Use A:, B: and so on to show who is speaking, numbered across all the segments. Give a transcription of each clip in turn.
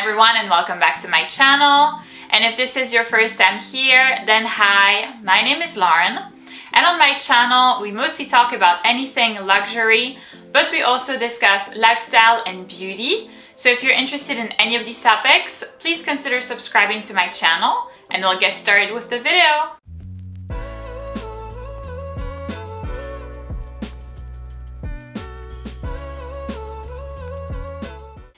A: everyone, and welcome back to my channel. And if this is your first time here, then hi, my name is Lauren. And on my channel, we mostly talk about anything luxury, but we also discuss lifestyle and beauty. So if you're interested in any of these topics, please consider subscribing to my channel, and we'll get started with the video.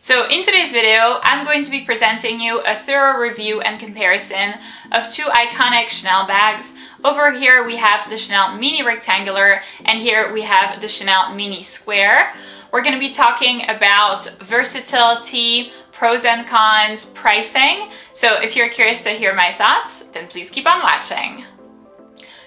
A: So in today's video, I'm going to be presenting you a thorough review and comparison of two iconic Chanel bags. Over here we have the Chanel Mini Rectangular, and here we have the Chanel Mini Square. We're going to be talking about versatility, pros and cons, pricing. So if you're curious to hear my thoughts, then please keep on watching.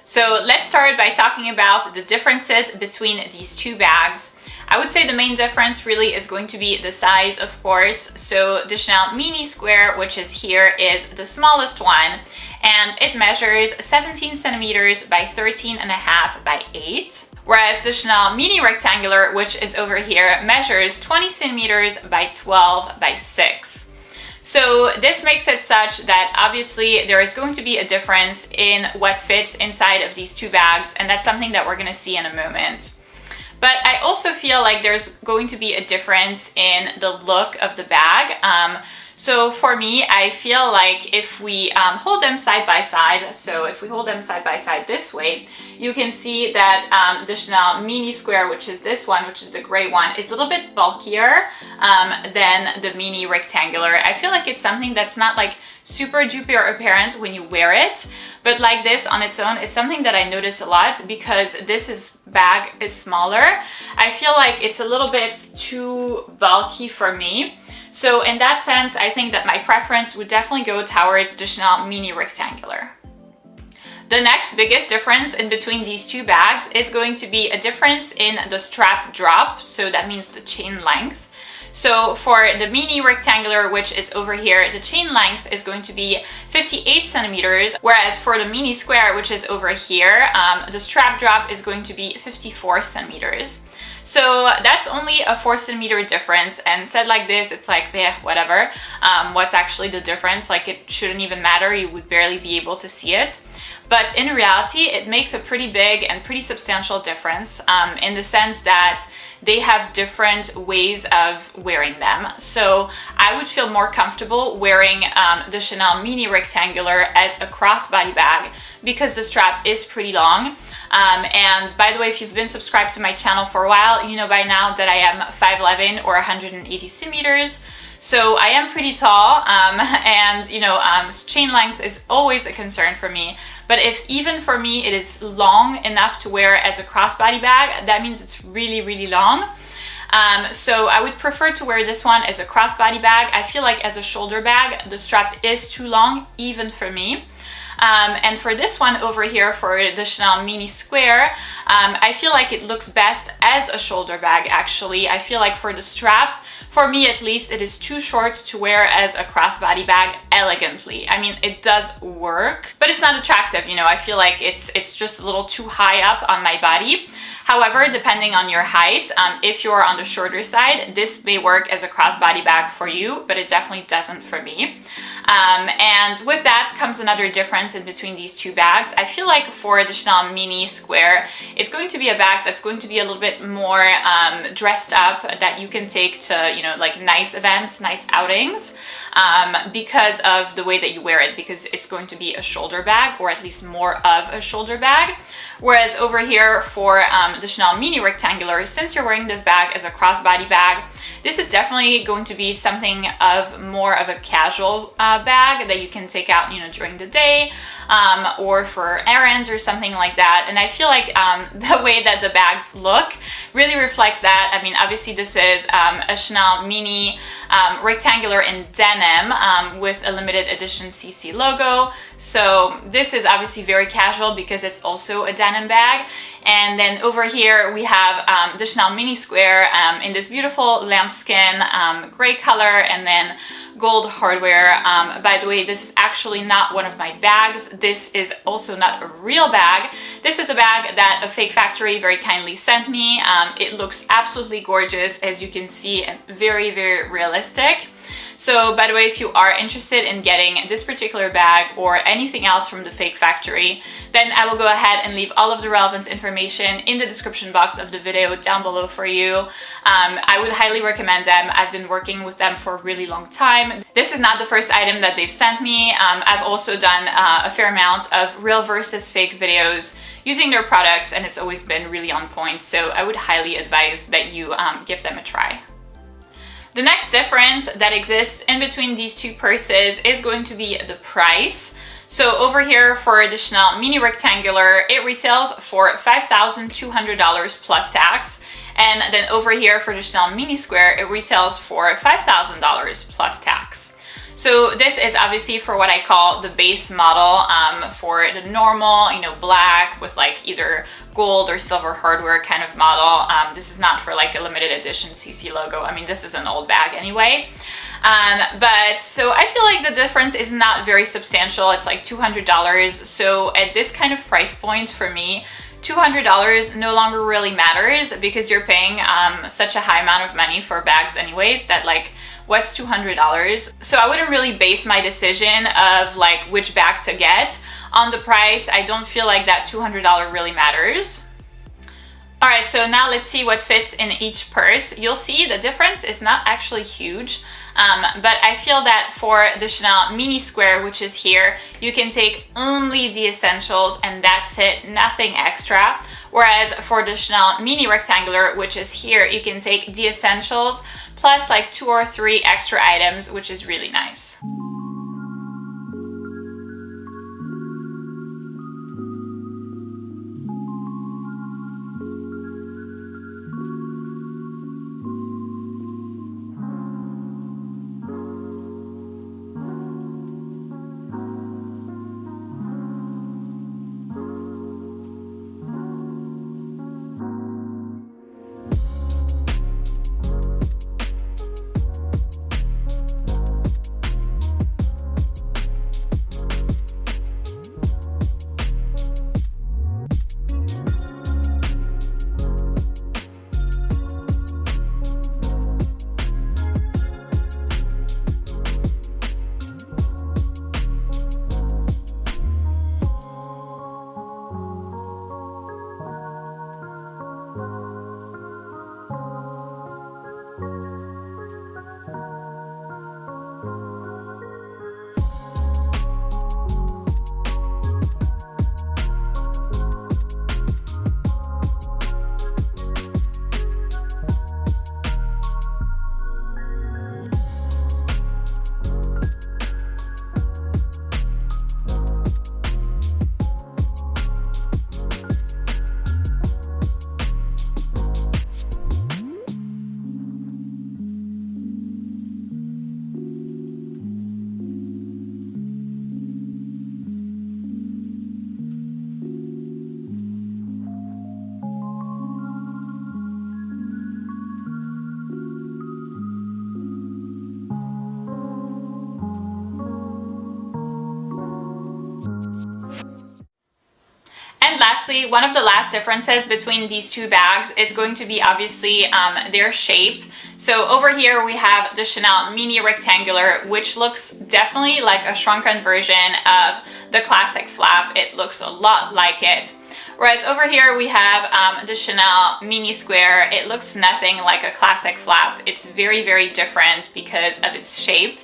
A: So let's start by talking about the differences between these two bags. I would say the main difference really is going to be the size, of course. So the Chanel Mini Square, which is here, is the smallest one, and it measures 17 centimeters by 13.5 by 8. Whereas the Chanel Mini Rectangular, which is over here, measures 20 centimeters by 12 by 6. So this makes it such that obviously there is going to be a difference in what fits inside of these two bags, and that's something that we're going to see in a moment. But I also feel like there's going to be a difference in the look of the bag. So for me, I feel like if we hold them side by side, so if we hold them side by side this way, you can see that the Chanel Mini Square, which is this one, which is the gray one, is a little bit bulkier than the Mini Rectangular. I feel like it's something that's not like super duper apparent when you wear it, but like this on its own is something that I notice a lot because this bag is smaller. I feel like it's a little bit too bulky for me. So in that sense, I think that my preference would definitely go towards the Chanel Mini Rectangular. The next biggest difference in between these two bags is going to be a difference in the strap drop, so that means the chain length. So for the Mini Rectangular, which is over here, the chain length is going to be 58 centimeters, whereas for the Mini Square, which is over here, the strap drop is going to be 54 centimeters. So that's only a 4 centimeter difference, and said like this, it's like, whatever. What's actually the difference? Like, it shouldn't even matter, you would barely be able to see it. But in reality, it makes a pretty big and pretty substantial difference in the sense that they have different ways of wearing them. So I would feel more comfortable wearing the Chanel Mini Rectangular as a crossbody bag because the strap is pretty long. And by the way, if you've been subscribed to my channel for a while, you know by now that I am 5'11" or 180 centimeters. So I am pretty tall, and you know, chain length is always a concern for me. But if even for me it is long enough to wear as a crossbody bag, that means it's really, really long. So I would prefer to wear this one as a crossbody bag. I feel like as a shoulder bag, the strap is too long, even for me. And for this one over here, for the Chanel Mini Square, I feel like it looks best as a shoulder bag, actually. I feel like for the strap, for me at least, it is too short to wear as a crossbody bag elegantly. I mean, it does work, but it's not attractive, you know. I feel like it's just a little too high up on my body. However, depending on your height, if you're on the shorter side, this may work as a crossbody bag for you, but it definitely doesn't for me. And with that comes another difference in between these two bags. I feel like for the Chanel Mini Square, it's going to be a bag that's going to be a little bit more dressed up, that you can take to, you know, like nice events, nice outings, because of the way that you wear it, because it's going to be a shoulder bag, or at least more of a shoulder bag. Whereas over here for the Chanel Mini Rectangular, since you're wearing this bag as a crossbody bag, this is definitely going to be something of more of a casual bag that you can take out, you know, during the day, or for errands or something like that. And I feel like the way that the bags look really reflects that. I mean, obviously this is a Chanel Mini Rectangular in denim with a limited edition CC logo. So this is obviously very casual because it's also a denim bag. And then over here we have the Chanel Mini Square in this beautiful lambskin gray color, and then gold hardware. By the way, this is actually not one of my bags. This is also not a real bag. This is a bag that a fake factory very kindly sent me. It looks absolutely gorgeous, as you can see, and very, very realistic. So by the way, if you are interested in getting this particular bag or anything else from the Fake Factory, then I will go ahead and leave all of the relevant information in the description box of the video down below for you. I would highly recommend them. I've been working with them for a really long time. This is not the first item that they've sent me. I've also done a fair amount of real versus fake videos using their products, and it's always been really on point. So I would highly advise that you give them a try. The next difference that exists in between these two purses is going to be the price. So over here for the Chanel Mini Rectangular, it retails for $5,200 plus tax. And then over here for the Chanel Mini Square, it retails for $5,000 plus tax. So this is obviously for what I call the base model, for the normal, black with like either gold or silver hardware kind of model. This is not for like a limited edition CC logo. I mean, this is an old bag anyway. But so I feel like the difference is not very substantial. It's like $200. So at this kind of price point for me, $200 no longer really matters because you're paying such a high amount of money for bags anyways that like, what's $200? So I wouldn't really base my decision of like which bag to get on the price. I don't feel like that $200 really matters. All right, so now let's see what fits in each purse. You'll see the difference is not actually huge, but I feel that for the Chanel Mini Square, which is here, you can take only the essentials and that's it, nothing extra. Whereas for the Chanel Mini Rectangular, which is here, you can take the essentials plus like 2 or 3 extra items, which is really nice. And lastly, one of the last differences between these two bags is going to be obviously their shape. So over here we have the Chanel Mini Rectangular, which looks definitely like a shrunken version of the classic flap. It looks a lot like it. Whereas over here we have the Chanel Mini Square. It looks nothing like a classic flap. It's very, very different because of its shape.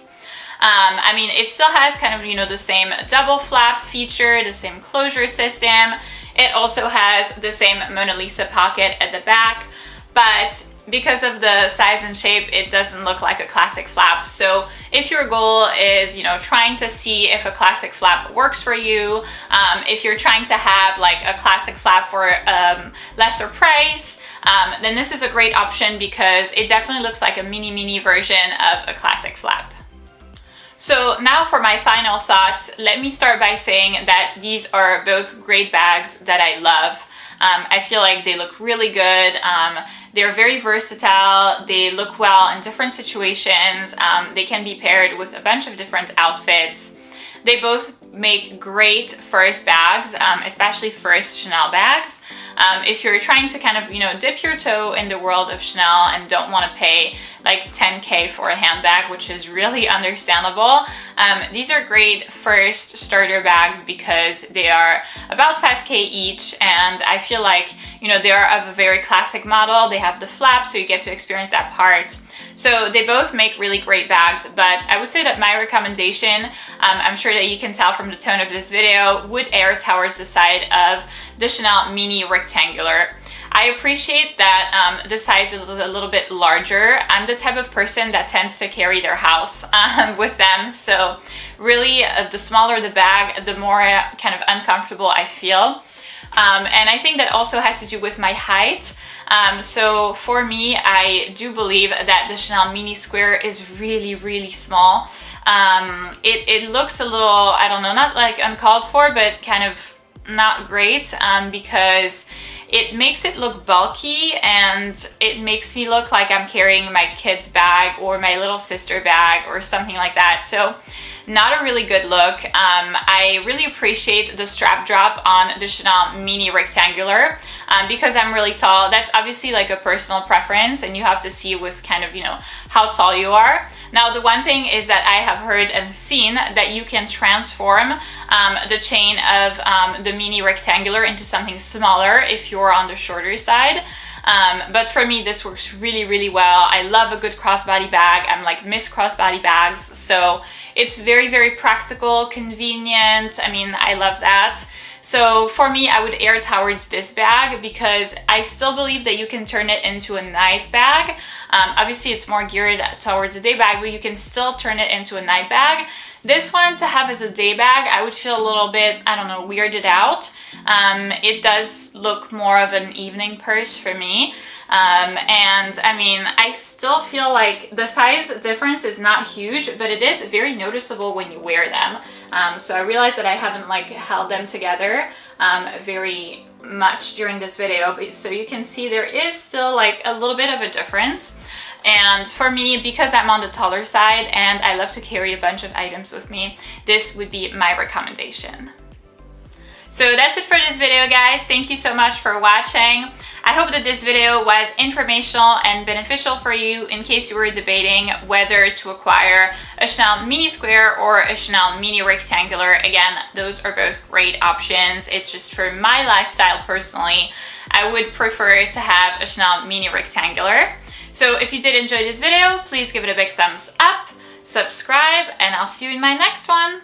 A: I mean, it still has kind of, the same double flap feature, the same closure system. It also has the same Mona Lisa pocket at the back, but because of the size and shape, it doesn't look like a classic flap. So if your goal is, trying to see if a classic flap works for you, if you're trying to have like a classic flap for lesser price, then this is a great option because it definitely looks like a mini version of a classic flap. So now for my final thoughts, let me start by saying that these are both great bags that I love. I feel like they look really good. They're very versatile. They look well in different situations. They can be paired with a bunch of different outfits. They both make great first bags, especially first Chanel bags. If you're trying to kind of, you know, dip your toe in the world of Chanel and don't want to pay like 10K for a handbag, which is really understandable, these are great first starter bags because they are about 5K each, and I feel like, you know, they are of a very classic model. They have the flap, so you get to experience that part. So they both make really great bags, but I would say that my recommendation, I'm sure that you can tell from the tone of this video, would err towards the side of the Chanel Mini Rectangular. I appreciate that the size is a little bit larger. I'm the type of person that tends to carry their house with them, so really the smaller the bag, the more kind of uncomfortable I feel. And I think that also has to do with my height. So for me, I do believe that the chanelminisquare is really, really small. It looks a little, I don't know, not like uncalled for, but kind of not great, because it makes it look bulky and it makes me look like I'm carrying my kid's bag or my little sister bag or something like that. So not a really good look. I really appreciate the strap drop on the Chanel Mini Rectangular because I'm really tall. That's obviously like a personal preference, and you have to see with kind of, you know, how tall you are. Now, the one thing is that I have heard and seen that you can transform the chain of the Mini Rectangular into something smaller if you're on the shorter side. But for me, this works really, really well. I love a good crossbody bag. I'm like Miss Crossbody bags. So it's very, very practical, convenient. I mean, I love that. So for me, I would err towards this bag because I still believe that you can turn it into a night bag. Obviously, it's more geared towards a day bag, but you can still turn it into a night bag. This one to have as a day bag, I would feel a little bit, I don't know, weirded out. It does look more of an evening purse for me. And I mean, I still feel like the size difference is not huge, but it is very noticeable when you wear them. So I realize that I haven't like held them together very much during this video, but so you can see there is still like a little bit of a difference. And for me, because I'm on the taller side and I love to carry a bunch of items with me, this would be my recommendation. So that's it for this video, guys. Thank you so much for watching. I hope that this video was informational and beneficial for you in case you were debating whether to acquire a Chanel Minisquare or a Chanel Mini Rectangular. Again, those are both great options. It's just for my lifestyle personally, I would prefer to have a Chanel Mini Rectangular. So if you did enjoy this video, please give it a big thumbs up, subscribe, and I'll see you in my next one.